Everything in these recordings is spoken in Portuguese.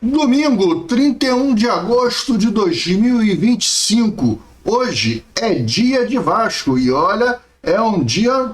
Domingo, 31 de agosto de 2025. Hoje é dia de Vasco e olha, é um dia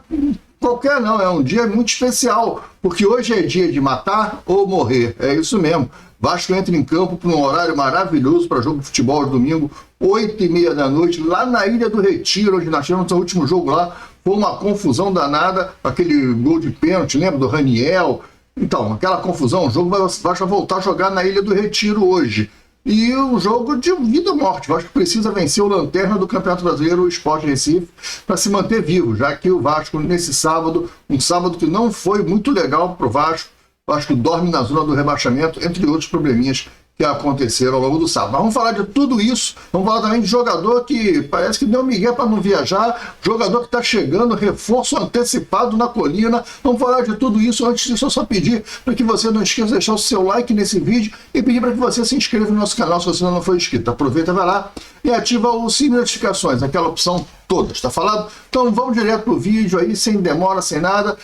qualquer não, é um dia muito especial, porque hoje é dia de matar ou morrer, é isso mesmo. Vasco entra em campo para um horário maravilhoso para jogo de futebol de domingo, 8h30 da noite, lá na Ilha do Retiro, onde nós tivemos o último jogo lá. Foi uma confusão danada, aquele gol de pênalti, lembra do Raniel? Então, aquela confusão, o jogo vai voltar a jogar na Ilha do Retiro hoje. E um jogo de vida ou morte. O Vasco precisa vencer o lanterna do Campeonato Brasileiro, o Sport Recife, para se manter vivo, já que o Vasco, nesse sábado, um sábado que não foi muito legal para o Vasco dorme na zona do rebaixamento, entre outros probleminhas que aconteceram ao longo do sábado. Mas vamos falar de tudo isso, vamos falar também de jogador que parece que deu migué para não viajar, jogador que está chegando, reforço antecipado na colina. Vamos falar de tudo isso. Antes disso, eu só pedir para que você não esqueça de deixar o seu like nesse vídeo e pedir para que você se inscreva no nosso canal se você ainda não for inscrito. Aproveita, vai lá e ativa o sininho de notificações, aquela opção toda, está falado? Então vamos direto pro vídeo aí, sem demora, sem nada.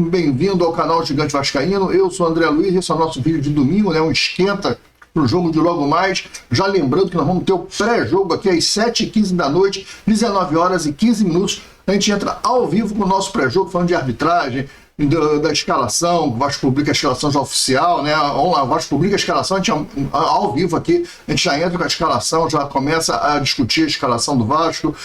Bem-vindo ao canal Gigante Vascaíno, eu sou o André Luiz, esse é o nosso vídeo de domingo, né? Um esquenta para o jogo de logo mais. Já lembrando que nós vamos ter o pré-jogo aqui às 7h15 da noite, 19h15. A gente entra ao vivo com o nosso pré-jogo, falando de arbitragem, da escalação. O Vasco publica a escalação já oficial, né? O Vasco publica a escalação, a gente ao vivo aqui, a gente já entra com a escalação, já começa a discutir a escalação do Vasco,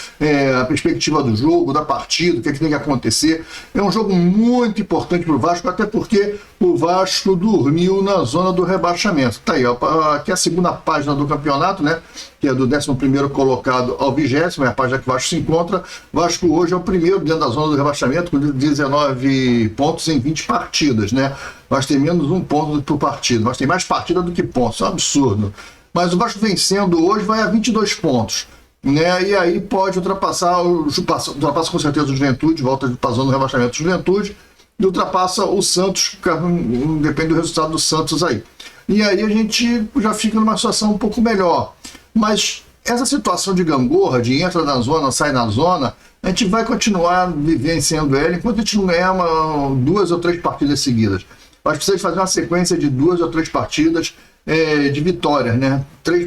a perspectiva do jogo, da partida, o que tem que acontecer. É um jogo muito importante para o Vasco, até porque o Vasco dormiu na zona do rebaixamento. Tá aí, ó, aqui é a segunda página do campeonato, né? Que é do 11º colocado ao 20º, é a página que o Vasco se encontra. O Vasco hoje é o primeiro dentro da zona do rebaixamento, com 19 pontos em 20 partidas, né? Nós tem menos um ponto por partida, nós tem mais partida do que pontos, é um absurdo. Mas o Vasco vencendo hoje vai a 22 pontos, né? E aí pode ultrapassa com certeza o Juventude, volta para a zona do rebaixamento do Juventude, e ultrapassa o Santos, depende do resultado do Santos aí. E aí a gente já fica numa situação um pouco melhor. Mas essa situação de gangorra, de entra na zona, sai na zona, a gente vai continuar vivenciando ela enquanto a gente não ganhar 2 ou 3 partidas seguidas. Mas precisa fazer uma sequência de 2 ou 3 partidas de vitórias, né? 3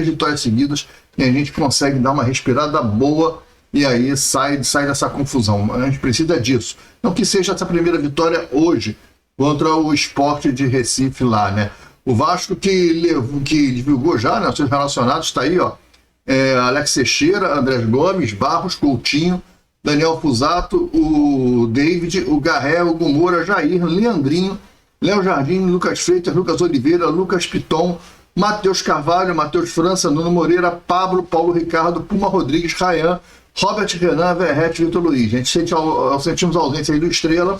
vitórias seguidas, e a gente consegue dar uma respirada boa e aí sai dessa confusão. A gente precisa disso. Não que seja essa primeira vitória hoje contra o Sport de Recife lá, né? O Vasco que divulgou já, né, os seus relacionados, está aí, ó. Alex Teixeira, Andrés Gomes, Barros, Coutinho, Daniel Fusato, o David, o Garré, o Gumora, Jair, Leandrinho, Léo Jardim, Lucas Freitas, Lucas Oliveira, Lucas Piton, Matheus Carvalho, Matheus França, Nuno Moreira, Pablo, Paulo Ricardo, Puma Rodrigues, Rayan, Robert Renan, Verrete, Vitor Luiz. A gente sentimos a ausência aí do Estrela.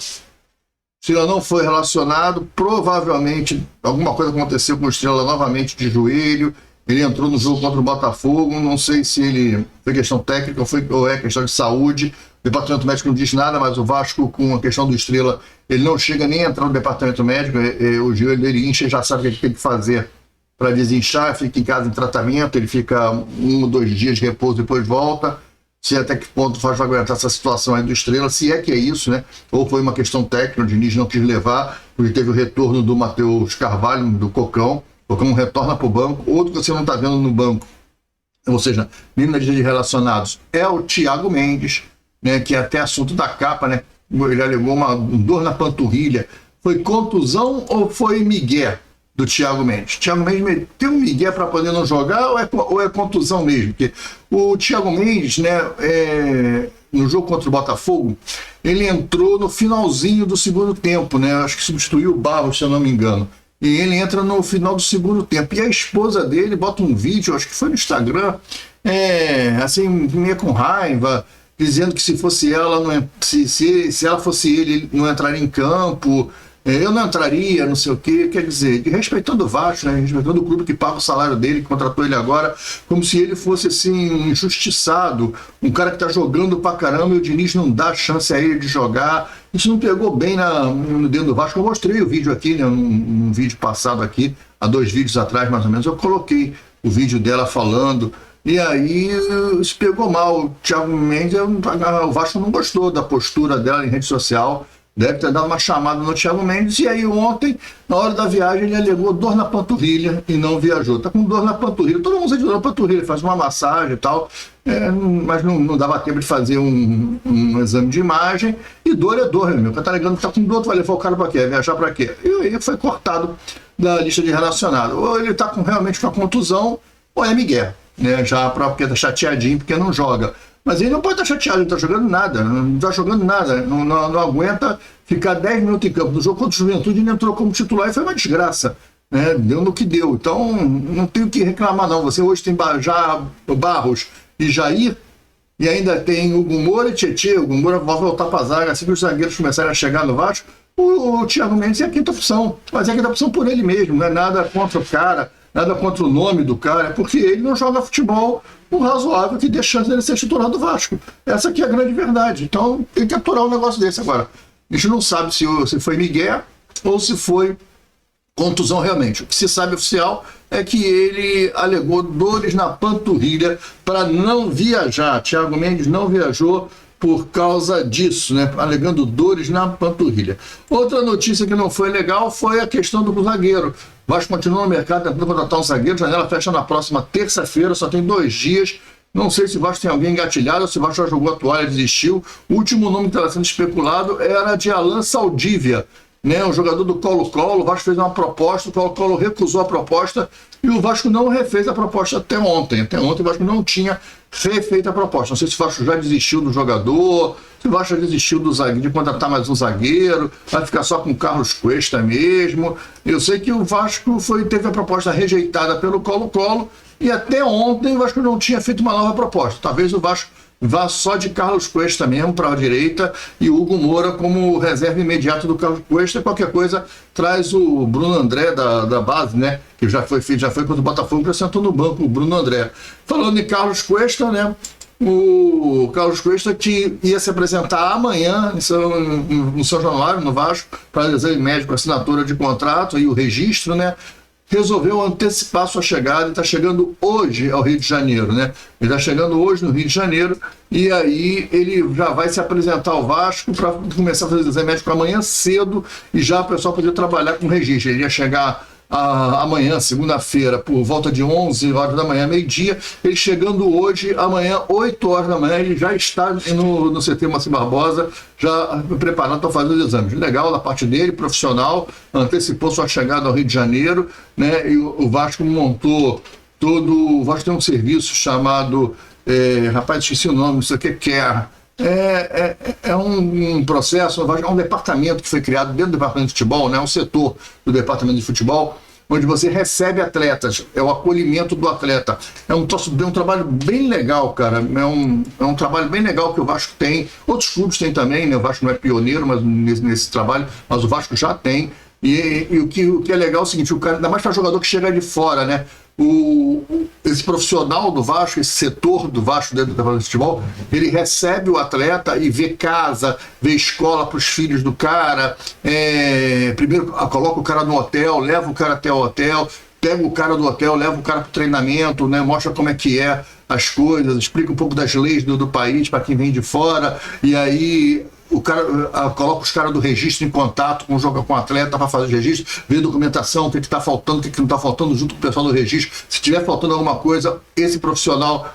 Estrela não foi relacionado, provavelmente alguma coisa aconteceu com o Estrela novamente de joelho. Ele entrou no jogo contra o Botafogo, não sei se ele foi questão técnica ou é questão de saúde. O departamento médico não diz nada, mas o Vasco, com a questão do Estrela, ele não chega nem a entrar no departamento médico. O joelho dele incha, já sabe o que ele tem que fazer para desinchar, fica em casa em tratamento, ele fica 1 ou 2 dias de repouso, depois volta. Se até que ponto o Vasco vai aguentar essa situação aí do Estrela, se é que é isso, né? Ou foi uma questão técnica, o Diniz não quis levar, porque teve o retorno do Matheus Carvalho, do Cocão. O Cocão retorna para o banco, outro que você não está vendo no banco, ou seja, nem na lista de relacionados, é o Thiago Mendes, né? Que é até assunto da capa, né? Ele alegou uma dor na panturrilha. Foi contusão ou foi migué do Thiago Mendes? Thiago Mendes meteu um migué para poder não jogar ou é contusão mesmo? Porque o Thiago Mendes, né, no jogo contra o Botafogo, ele entrou no finalzinho do segundo tempo, né? Acho que substituiu o Barros, se eu não me engano. E ele entra no final do segundo tempo. E a esposa dele bota um vídeo, acho que foi no Instagram, assim, meio com raiva, dizendo que se fosse ela, se ela fosse ele não entraria em campo. Eu não entraria, não sei o quê, quer dizer, respeitando o Vasco, né, respeitando o clube que paga o salário dele, que contratou ele agora, como se ele fosse, assim, injustiçado, um cara que tá jogando pra caramba e o Diniz não dá chance a ele de jogar. Isso não pegou bem no dedo do Vasco. Eu mostrei o vídeo aqui, né, num vídeo passado aqui, há 2 vídeos atrás, mais ou menos, eu coloquei o vídeo dela falando, e aí isso pegou mal. O Thiago Mendes, o Vasco não gostou da postura dela em rede social, Deve ter dado uma chamada no Thiago Mendes, e aí ontem, na hora da viagem, ele alegou dor na panturrilha e não viajou. Tá com dor na panturrilha, todo mundo sente dor na panturrilha, faz uma massagem e tal, mas não dava tempo de fazer um exame de imagem, e dor é dor, meu amigo. O cara tá alegando que tá com dor, tu vai levar o cara pra quê? Viajar pra quê? E aí foi cortado da lista de relacionados. Ou ele tá realmente com a contusão, ou é migué, né? Já porque tá chateadinho, porque não joga. Mas ele não pode estar chateado, ele não está jogando nada, não está jogando nada, não aguenta ficar 10 minutos em campo. No jogo contra o Juventude ele entrou como titular e foi uma desgraça, né? Deu no que deu. Então não tem o que reclamar não. Você hoje tem já Barros e Jair, e ainda tem Hugo Moura e Tietê. O Hugo Moura vai voltar para a zaga assim que os zagueiros começarem a chegar no Vasco. O Thiago Mendes é a quinta opção, mas é a quinta opção por ele mesmo, não é nada contra o cara, nada contra o nome do cara, porque ele não joga futebol o razoável que dê chance dele ser titular do Vasco. Essa aqui é a grande verdade. Então tem que aturar um negócio desse agora. A gente não sabe se foi migué ou se foi contusão realmente. O que se sabe oficial é que ele alegou dores na panturrilha para não viajar. Thiago Mendes não viajou por causa disso, né? Alegando dores na panturrilha. Outra notícia que não foi legal foi a questão do zagueiro. O Vasco continua no mercado tentando contratar um zagueiro, a janela fecha na próxima terça-feira, só tem 2 dias. Não sei se o Vasco tem alguém engatilhado ou se o Vasco já jogou a toalha, desistiu. O último nome que estava sendo especulado era de Alan Saldívia, né, um jogador do Colo-Colo. O Vasco fez uma proposta, o Colo-Colo recusou a proposta e o Vasco não refez a proposta até ontem. Até ontem o Vasco não tinha refeito a proposta. Não sei se o Vasco já desistiu do jogador, se o Vasco já desistiu do zagueiro, de contratar mais um zagueiro, vai ficar só com o Carlos Cuesta mesmo. Eu sei que o Vasco teve a proposta rejeitada pelo Colo-Colo e até ontem o Vasco não tinha feito uma nova proposta. Talvez o Vasco vá só de Carlos Cuesta mesmo para a direita e o Hugo Moura como reserva imediata do Carlos Cuesta. Qualquer coisa traz o Bruno André da base, né? Que já foi contra o Botafogo, que sentou no banco o Bruno André. Falando em Carlos Cuesta, né? O Carlos Cuesta que ia se apresentar amanhã no São Januário, no Vasco, para exame médico, assinatura de contrato e o registro, né? Resolveu antecipar sua chegada e está chegando hoje ao Rio de Janeiro, né? Ele está chegando hoje no Rio de Janeiro e aí ele já vai se apresentar ao Vasco para começar a fazer o exame médico amanhã cedo e já o pessoal poder trabalhar com registro. Ele ia chegar amanhã, segunda-feira, por volta de 11 horas da manhã, meio-dia. Ele chegando hoje, amanhã, 8 horas da manhã, ele já está no CT Moacir Barbosa, já preparado para fazer os exames. Legal da parte dele, profissional, antecipou sua chegada ao Rio de Janeiro, né? E o Vasco montou o Vasco tem um serviço chamado, rapaz, esqueci o nome, isso aqui é CARE. É um processo, é um departamento que foi criado dentro do departamento de futebol, né? Um setor do departamento de futebol, onde você recebe atletas, é o acolhimento do atleta. É um trabalho bem legal, cara. É um trabalho bem legal que o Vasco tem. Outros clubes têm também, né? O Vasco não é pioneiro nesse trabalho, mas o Vasco já tem. E o que é legal é o seguinte, o cara, ainda mais para jogador que chega de fora, né? Esse profissional do Vasco, esse setor do Vasco dentro do departamento de futebol, ele recebe o atleta e vê casa, vê escola para os filhos do cara, primeiro coloca o cara no hotel, leva o cara até o hotel, pega o cara do hotel, leva o cara para o treinamento, né, mostra como é que é as coisas, explica um pouco das leis do país para quem vem de fora, e aí o cara coloca os caras do registro em contato com o atleta para fazer o registro, ver documentação, o que está faltando, o que não está faltando, junto com o pessoal do registro. Se tiver faltando alguma coisa, esse profissional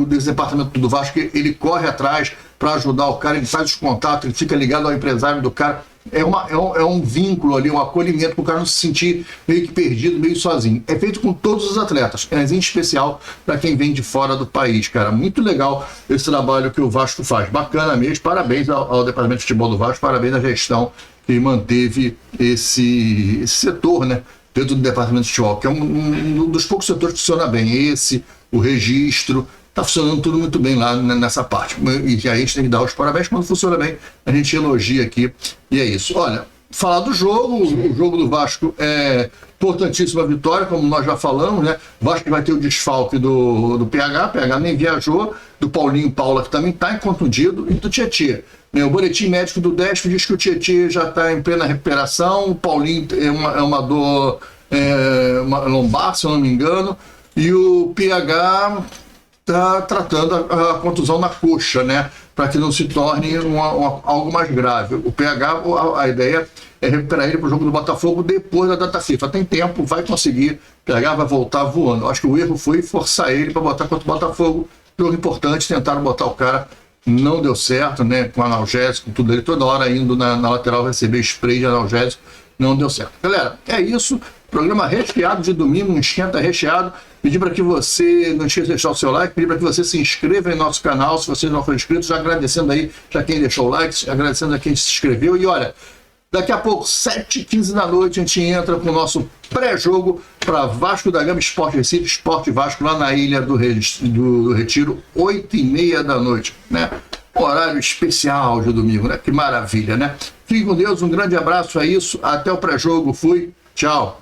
desse departamento do Vasco, ele corre atrás para ajudar o cara, ele faz os contatos, ele fica ligado ao empresário do cara. É um vínculo ali, um acolhimento para o cara não se sentir meio que perdido, meio sozinho. É feito com todos os atletas, mas em especial para quem vem de fora do país, cara. Muito legal esse trabalho que o Vasco faz. Bacana mesmo. Parabéns ao Departamento de Futebol do Vasco, parabéns à gestão que manteve esse setor, né, dentro do Departamento de Futebol, que é um dos poucos setores que funciona bem. O registro. Está funcionando tudo muito bem lá nessa parte. E aí a gente tem que dar os parabéns. Quando funciona bem, a gente elogia aqui. E é isso. Olha, falar do jogo. O jogo do Vasco é importantíssima vitória, como nós já falamos, né? O Vasco vai ter o desfalque do PH. PH nem viajou. Do Paulinho Paula, que também está contundido. E do Tietê. O boletim médico do DESF diz que o Tietê já está em plena recuperação. O Paulinho é uma dor uma lombar, se eu não me engano. E o PH está tratando a contusão na coxa, né? para que não se torne algo mais grave. O PH, a ideia é recuperar ele para o jogo do Botafogo depois da data FIFA. Tem tempo, vai conseguir, o PH vai voltar voando. Eu acho que o erro foi forçar ele para botar contra o Botafogo. Jogo importante, tentaram botar o cara, não deu certo, né? Com analgésico, tudo ele, toda hora indo na lateral receber spray de analgésico, não deu certo. Galera, é isso. Programa recheado de domingo, um esquenta recheado. Pedir para que você não esqueça de deixar o seu like, pedir para que você se inscreva em nosso canal, se você não for inscrito, já agradecendo aí já quem deixou o like, agradecendo a quem se inscreveu. E olha, daqui a pouco, 7h15 da noite, a gente entra com o nosso pré-jogo para Vasco da Gama, Sport Recife, Sport Vasco, lá na Ilha do Retiro, 8h30 da noite, né? Horário especial de domingo, né? Que maravilha, né? Fique com Deus, um grande abraço, é isso. Até o pré-jogo, fui, tchau.